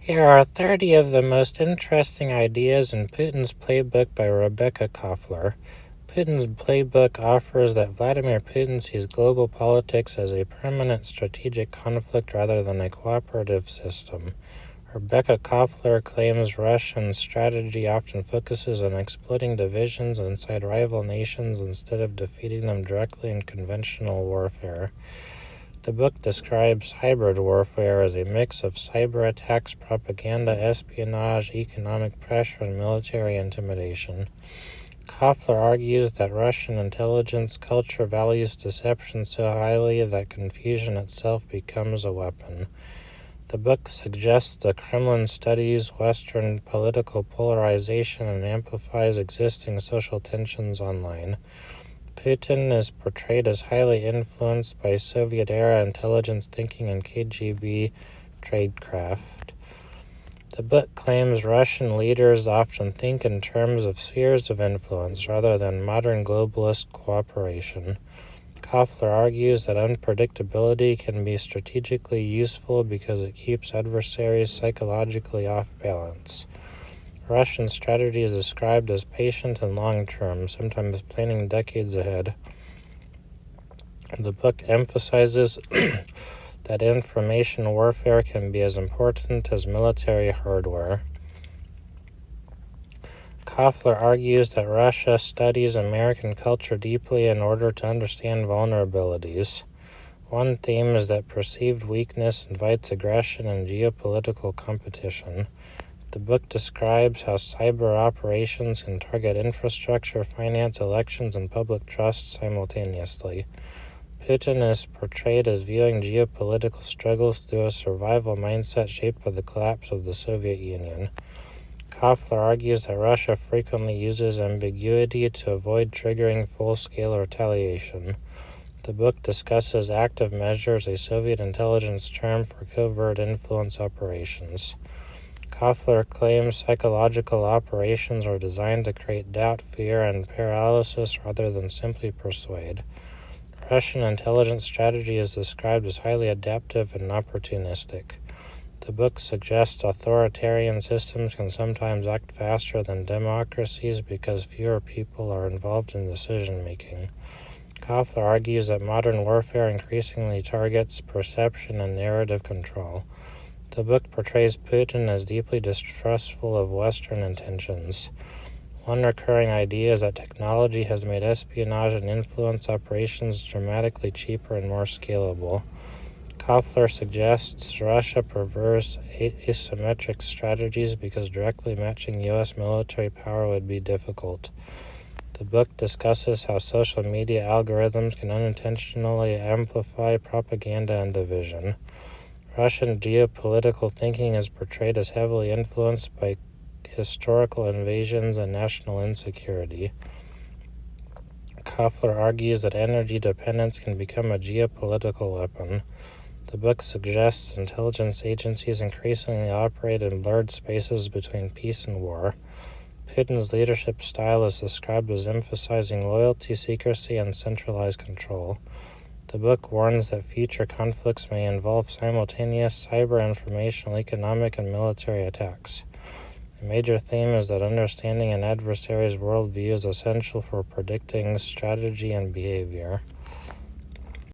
Here are 30 of the most interesting ideas in Putin's Playbook by Rebekah Koffler. Putin's Playbook offers that Vladimir Putin sees global politics as a permanent strategic conflict rather than a cooperative system. Rebekah Koffler claims Russian strategy often focuses on exploiting divisions inside rival nations instead of defeating them directly in conventional warfare. The book describes hybrid warfare as a mix of cyber attacks, propaganda, espionage, economic pressure, and military intimidation. Koffler argues that Russian intelligence culture values deception so highly that confusion itself becomes a weapon. The book suggests the Kremlin studies Western political polarization and amplifies existing social tensions online. Putin is portrayed as highly influenced by Soviet-era intelligence thinking and KGB tradecraft. The book claims Russian leaders often think in terms of spheres of influence rather than modern globalist cooperation. Koffler argues that unpredictability can be strategically useful because it keeps adversaries psychologically off balance. Russian strategy is described as patient and long-term, sometimes planning decades ahead. The book emphasizes that information warfare can be as important as military hardware. Koffler argues that Russia studies American culture deeply in order to understand vulnerabilities. One theme is that perceived weakness invites aggression and geopolitical competition. The book describes how cyber operations can target infrastructure, finance, elections, and public trust simultaneously. Putin is portrayed as viewing geopolitical struggles through a survival mindset shaped by the collapse of the Soviet Union. Koffler argues that Russia frequently uses ambiguity to avoid triggering full-scale retaliation. The book discusses active measures, a Soviet intelligence term for covert influence operations. Koffler claims psychological operations are designed to create doubt, fear, and paralysis rather than simply persuade. Russian intelligence strategy is described as highly adaptive and opportunistic. The book suggests authoritarian systems can sometimes act faster than democracies because fewer people are involved in decision-making. Koffler argues that modern warfare increasingly targets perception and narrative control. The book portrays Putin as deeply distrustful of Western intentions. One recurring idea is that technology has made espionage and influence operations dramatically cheaper and more scalable. Koffler suggests Russia prefers asymmetric strategies because directly matching U.S. military power would be difficult. The book discusses how social media algorithms can unintentionally amplify propaganda and division. Russian geopolitical thinking is portrayed as heavily influenced by historical invasions and national insecurity. Koffler argues that energy dependence can become a geopolitical weapon. The book suggests intelligence agencies increasingly operate in blurred spaces between peace and war. Putin's leadership style is described as emphasizing loyalty, secrecy, and centralized control. The book warns that future conflicts may involve simultaneous cyber, informational, economic, and military attacks. A major theme is that understanding an adversary's worldview is essential for predicting strategy and behavior.